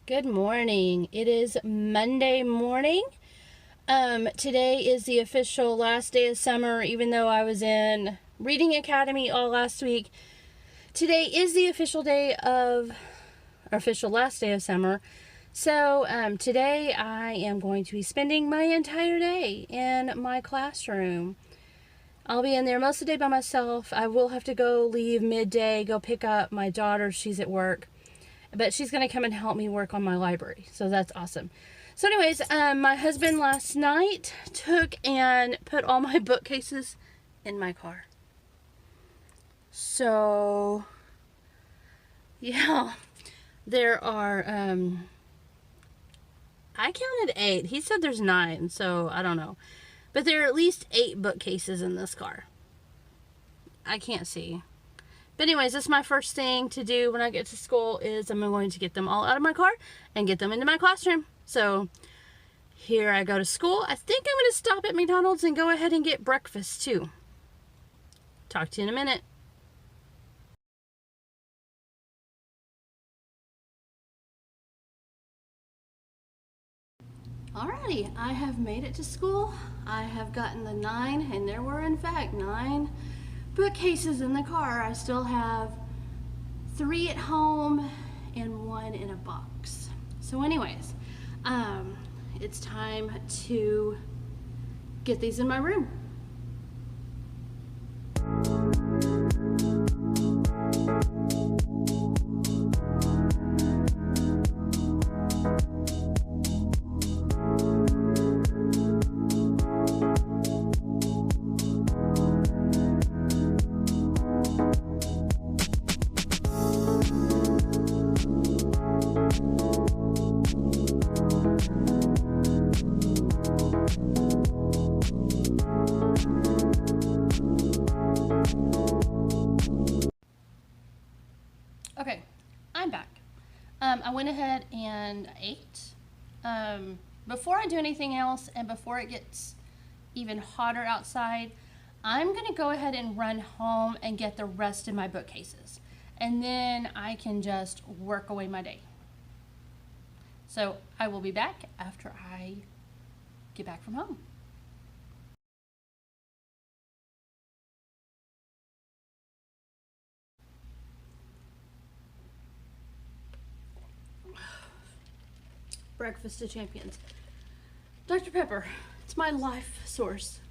Good morning. It is Monday morning. Today is the official last day of summer, even though I was in Reading Academy all last week. Today is the official last day of summer. So, today I am going to be spending my entire day in my classroom. I'll be in there most of the day by myself. I will have to leave midday, go pick up my daughter. She's at work. But she's going to come and help me work on my library. So that's awesome. So anyways, my husband last night took and put all my bookcases in my car. So, yeah, there are, I counted 8. He said there's 9, so I don't know. But there are at least 8 bookcases in this car. I can't see. But anyways, that's my first thing to do when I get to school is I'm going to get them all out of my car and get them into my classroom. So here I go to school. I think I'm going to stop at McDonald's and go ahead and get breakfast too. Talk to you in a minute. Alrighty, I have made it to school. I have gotten the 9, and there were in fact 9 bookcases in the car. I still have 3 at home and 1 in a box. So anyways, it's time to get these in my room. Okay, I'm back. I went ahead and ate. Before I do anything else and before it gets even hotter outside, I'm going to go ahead and run home and get the rest of my bookcases. And then I can just work away my day. So I will be back after I get back from home. Breakfast of champions. Dr. Pepper, it's my life source.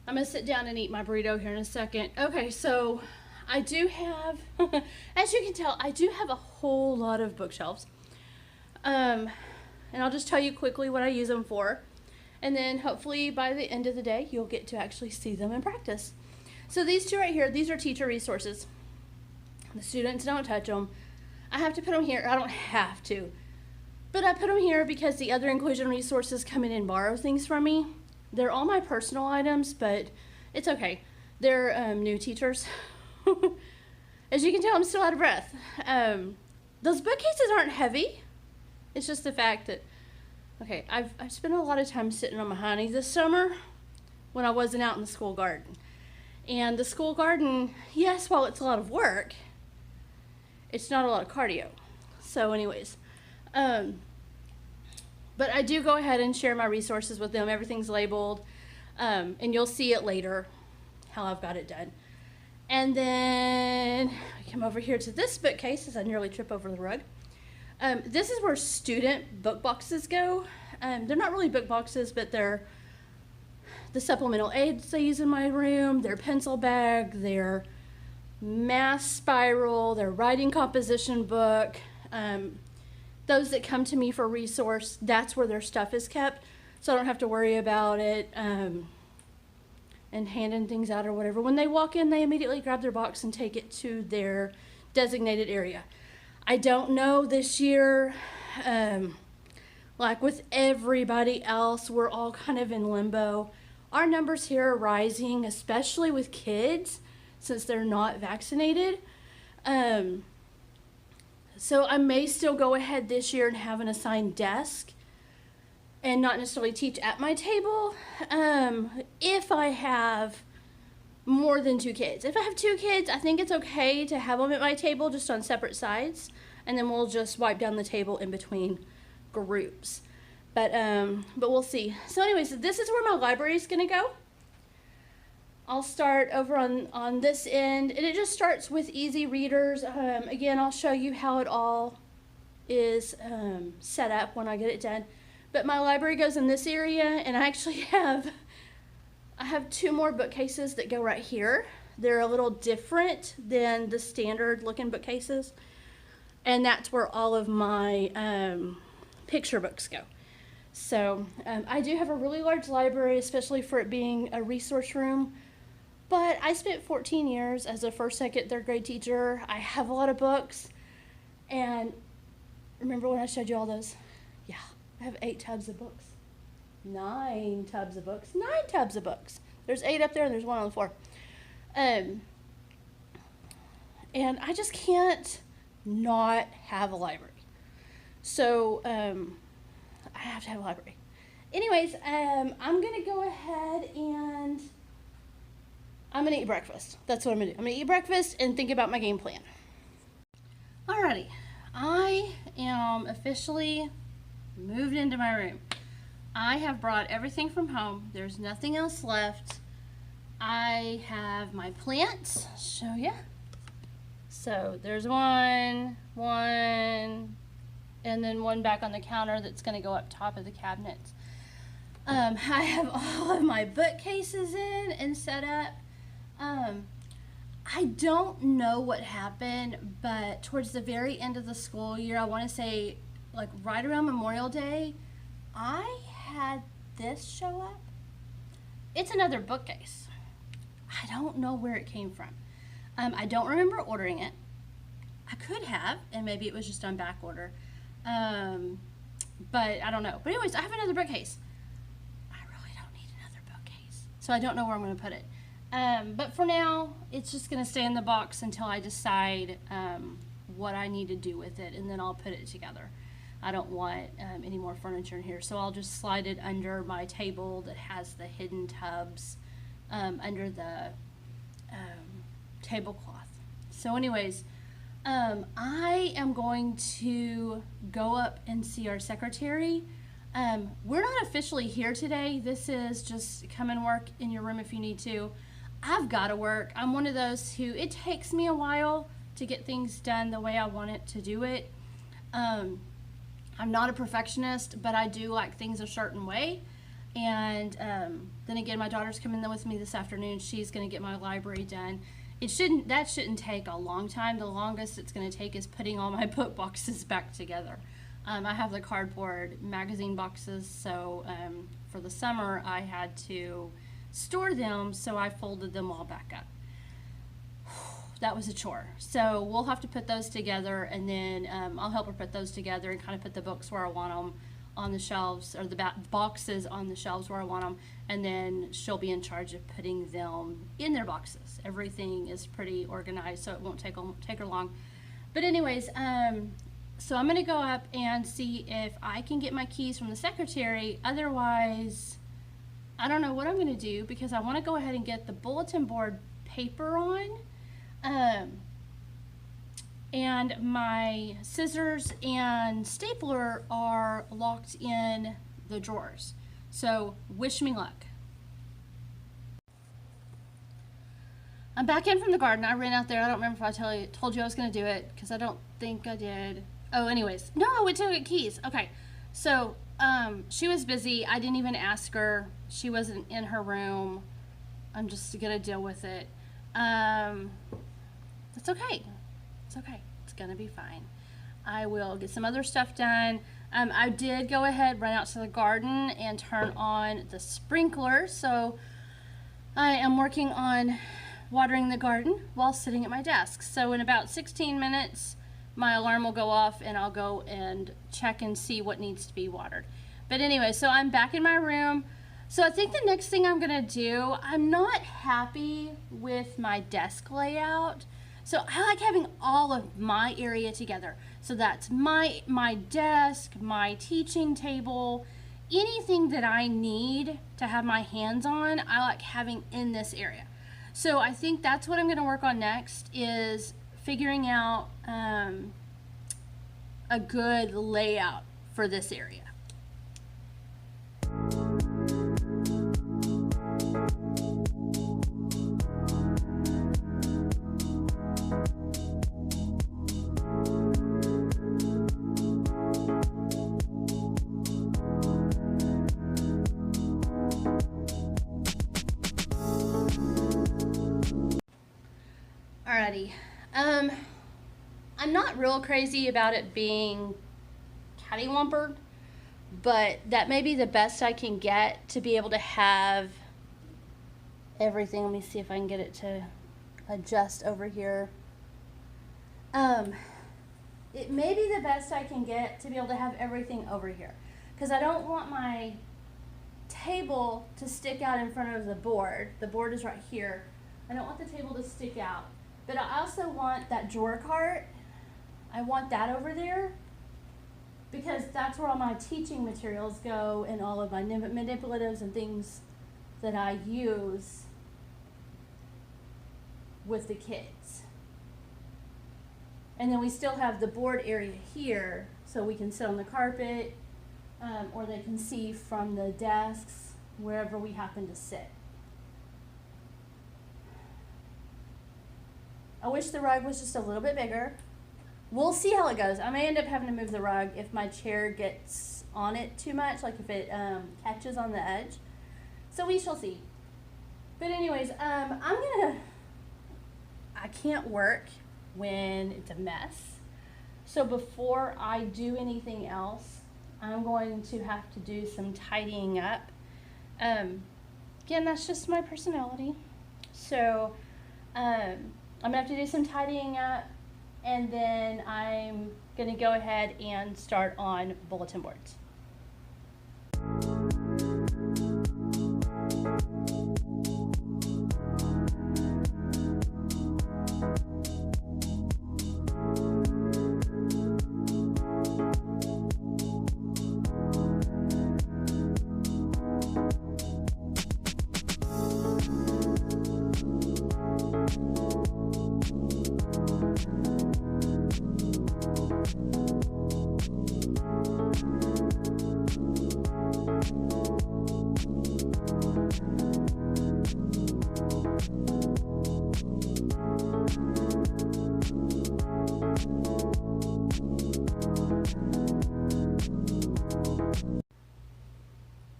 I'm gonna sit down and eat my burrito here in a second. Okay, so I do have, as you can tell, I do have a whole lot of bookshelves. And I'll just tell you quickly what I use them for. And then hopefully by the end of the day, you'll get to actually see them in practice. So these two right here, these are teacher resources. The students don't touch them. I have to put them here. I don't have to. But I put them here because the other inclusion resources come in and borrow things from me. They're all my personal items, but it's okay. They're new teachers. As you can tell, I'm still out of breath. Those bookcases aren't heavy. It's just the fact that, okay, I've spent a lot of time sitting on my honey this summer when I wasn't out in the school garden. And the school garden, yes, while it's a lot of work, it's not a lot of cardio. So anyways, but I do go ahead and share my resources with them. Everything's labeled, and you'll see it later how I've got it done. And then I come over here to this bookcase as I nearly trip over the rug. This is where student book boxes go. They're not really book boxes, but they're the supplemental aids I use in my room, their pencil bag, their math spiral, their writing composition book. Those that come to me for resource, that's where their stuff is kept, so I don't have to worry about it and handing things out or whatever. When they walk in, they immediately grab their box and take it to their designated area. I don't know this year, like with everybody else, we're all kind of in limbo. Our numbers here are rising, especially with kids, since they're not vaccinated. So I may still go ahead this year and have an assigned desk and not necessarily teach at my table if I have more than 2 kids. If I have 2 kids, I think it's okay to have them at my table just on separate sides. and then we'll just wipe down the table in between groups. But we'll see. So anyways, this is where my library is going to go. I'll start over on this end, and it just starts with easy readers. Again, I'll show you how it all is set up when I get it done. But my library goes in this area, and I actually have 2 more bookcases that go right here. They're a little different than the standard looking bookcases, and that's where all of my picture books go. So I do have a really large library, especially for it being a resource room. But I spent 14 years as a first, second, third grade teacher. I have a lot of books. And remember when I showed you all those? Yeah, I have 8 tubs of books. 9 tubs of books. 9 tubs of books. There's 8 up there and there's 1 on the floor. And I just can't not have a library. So I have to have a library. Anyways, I'm going to go ahead and I'm going to eat breakfast. That's what I'm going to do. I'm going to eat breakfast and think about my game plan. Alrighty. I am officially moved into my room. I have brought everything from home. There's nothing else left. I have my plants. Show ya. So there's one, and then one back on the counter that's going to go up top of the cabinets. I have all of my bookcases in and set up. I don't know what happened, but towards the very end of the school year, I want to say like right around Memorial Day, I had this show up. It's another bookcase. I don't know where it came from. I don't remember ordering it. I could have, and maybe it was just on back order. But I don't know. But anyways, I have another bookcase. I really don't need another bookcase. So I don't know where I'm going to put it. But for now, it's just going to stay in the box until I decide what I need to do with it, and then I'll put it together. I don't want any more furniture in here, so I'll just slide it under my table that has the hidden tubs under the tablecloth. So anyways, I am going to go up and see our secretary. We're not officially here today. This is just come and work in your room if you need to. I've got to work. I'm one of those who, it takes me a while to get things done the way I want it to do it. I'm not a perfectionist, but I do like things a certain way. And then again, my daughter's coming with me this afternoon. She's going to get my library done. That shouldn't take a long time. The longest it's going to take is putting all my book boxes back together. I have the cardboard magazine boxes, so for the summer I had to store them, so I folded them all back up. That was a chore. So we'll have to put those together, and then I'll help her put those together and kind of put the books where I want them on the shelves, or the boxes on the shelves where I want them, and then she'll be in charge of putting them in their boxes. Everything is pretty organized, so it won't take her long. But anyways, so I'm going to go up and see if I can get my keys from the secretary. Otherwise, I don't know what I'm going to do, because I want to go ahead and get the bulletin board paper on. And my scissors and stapler are locked in the drawers. So wish me luck. I'm back in from the garden. I ran out there. I don't remember if I told you I was going to do it, because I don't think I did. Oh, anyways. No, I went to get keys. Okay. So she was busy. I didn't even ask her. She wasn't in her room. I'm just going to deal with it. It's okay. It's okay. It's going to be fine. I will get some other stuff done. I did go ahead, run out to the garden, and turn on the sprinkler. So I am working on watering the garden while sitting at my desk. So in about 16 minutes, my alarm will go off, and I'll go and check and see what needs to be watered. But anyway, so I'm back in my room. So I think the next thing I'm going to do, I'm not happy with my desk layout. So I like having all of my area together. So that's my desk, my teaching table, anything that I need to have my hands on, I like having in this area. So I think that's what I'm going to work on next, is figuring out a good layout for this area. Alrighty. I'm not real crazy about it being cattywampus, but that may be the best I can get to be able to have everything. Let me see if I can get it to adjust over here. It may be the best I can get to be able to have everything over here, because I don't want my table to stick out in front of the board. The board is right here. I don't want the table to stick out, but I also want that drawer cart. I want that over there, because that's where all my teaching materials go and all of my manipulatives and things that I use with the kids. And then we still have the board area here, so we can sit on the carpet, or they can see from the desks wherever we happen to sit. I wish the rug was just a little bit bigger. We'll see how it goes. I may end up having to move the rug if my chair gets on it too much, like if it catches on the edge. So we shall see. But anyways, I can't work when it's a mess. So before I do anything else, I'm going to have to do some tidying up. Again, that's just my personality. So I'm gonna have to do some tidying up, and then I'm gonna go ahead and start on bulletin boards.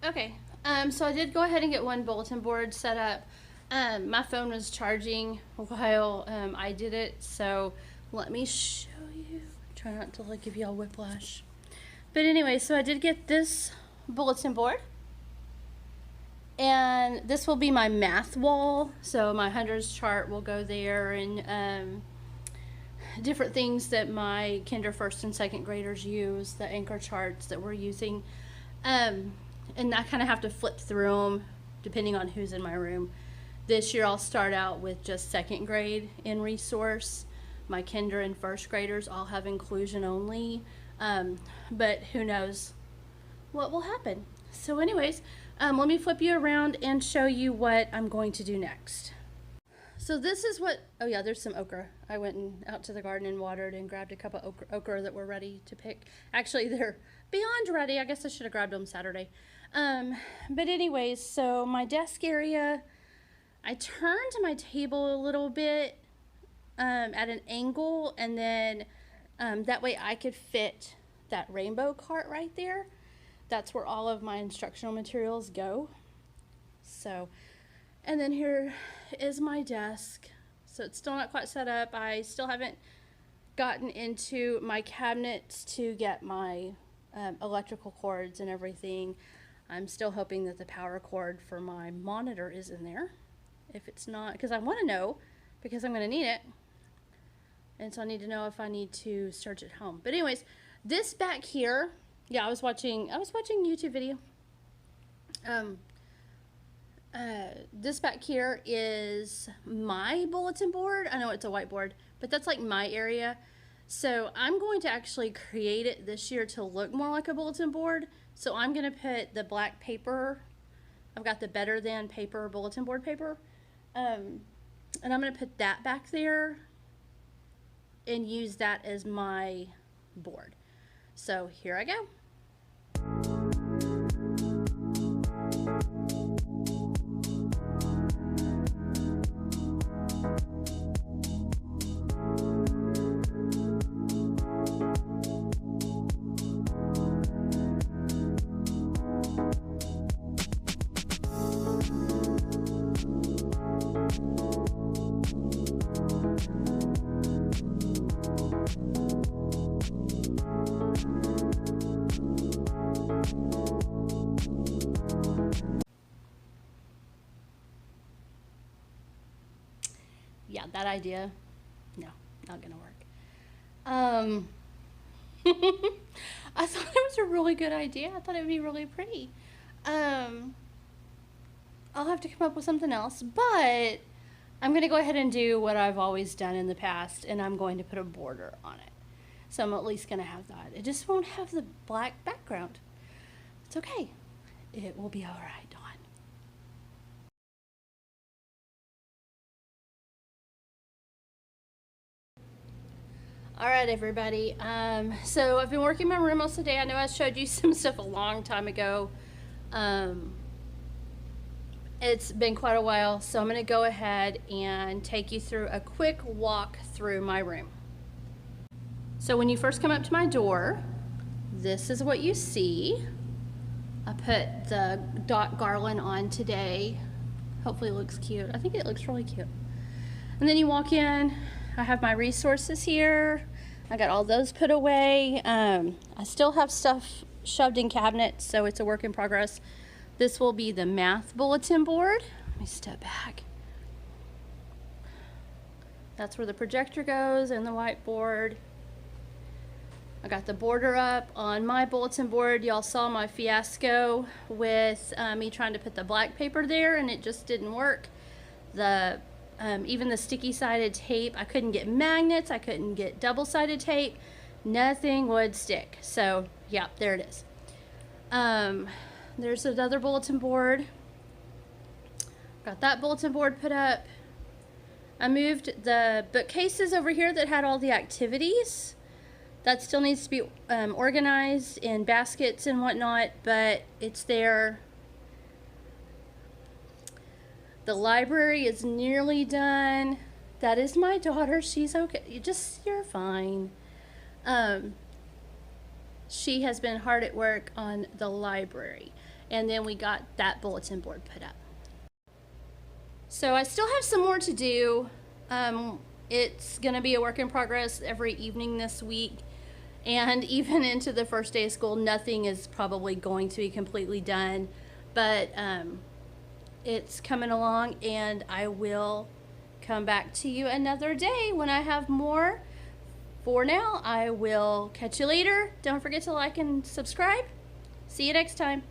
Okay, so I did go ahead and get one bulletin board set up. My phone was charging while I did it, so let me show you. Try not to give y'all whiplash. But anyway, so I did get this bulletin board, and this will be my math wall. So my hundreds chart will go there, and different things that my kinder, first, and second graders use, the anchor charts that we're using. And I kind of have to flip through them depending on who's in my room. This year I'll start out with just second grade in resource. My kinder and first graders all have inclusion only, but who knows what will happen. So anyways, let me flip you around and show you what I'm going to do next. So this is what, oh yeah, there's some okra. I went out to the garden and watered and grabbed a cup of okra that were ready to pick. Actually, they're beyond ready. I guess I should have grabbed them Saturday. But anyways, so my desk area, I turned my table a little bit at an angle, and then that way I could fit that rainbow cart right there. That's where all of my instructional materials go. So, and then here is my desk. So it's still not quite set up. I still haven't gotten into my cabinets to get my electrical cords and everything. I'm still hoping that the power cord for my monitor is in there. If it's not, because I want to know, because I'm going to need it. And so I need to know if I need to search at home. But anyways, this back here, yeah, I was watching YouTube video. This back here is my bulletin board. I know it's a whiteboard, but that's like my area. So I'm going to actually create it this year to look more like a bulletin board. So I'm going to put the black paper. I've got the Better Than paper, bulletin board paper. And I'm going to put that back there and use that as my board. So here I go. Yeah, that idea, no, not gonna work. I thought it was a really good idea. I thought it would be really pretty. I'll have to come up with something else, but I'm gonna go ahead and do what I've always done in the past, and I'm going to put a border on it. So I'm at least gonna have that. It just won't have the black background. It's okay. It will be all right, Dawn. All right, everybody. So I've been working my room most of the day. I know I showed you some stuff a long time ago. It's been quite a while, so I'm going to go ahead and take you through a quick walk through my room. So when you first come up to my door, this is what you see. I put the dot garland on today. Hopefully it looks cute. I think it looks really cute. And then you walk in. I have my resources here. I got all those put away. I still have stuff shoved in cabinets, so it's a work in progress. This will be the math bulletin board. Let me step back. That's where the projector goes and the whiteboard. I got the border up on my bulletin board. Y'all saw my fiasco with me trying to put the black paper there, and it just didn't work. Even the sticky-sided tape, I couldn't get magnets, I couldn't get double-sided tape, nothing would stick. So, yeah, there it is. There's another bulletin board. Got that bulletin board put up. I moved the bookcases over here that had all the activities. That still needs to be organized in baskets and whatnot, but it's there. The library is nearly done. That is my daughter. She's okay. You're fine. She has been hard at work on the library. And then we got that bulletin board put up. So I still have some more to do. It's going to be a work in progress every evening this week. And even into the first day of school, nothing is probably going to be completely done. But it's coming along, and I will come back to you another day when I have more. For now, I will catch you later. Don't forget to like and subscribe. See you next time.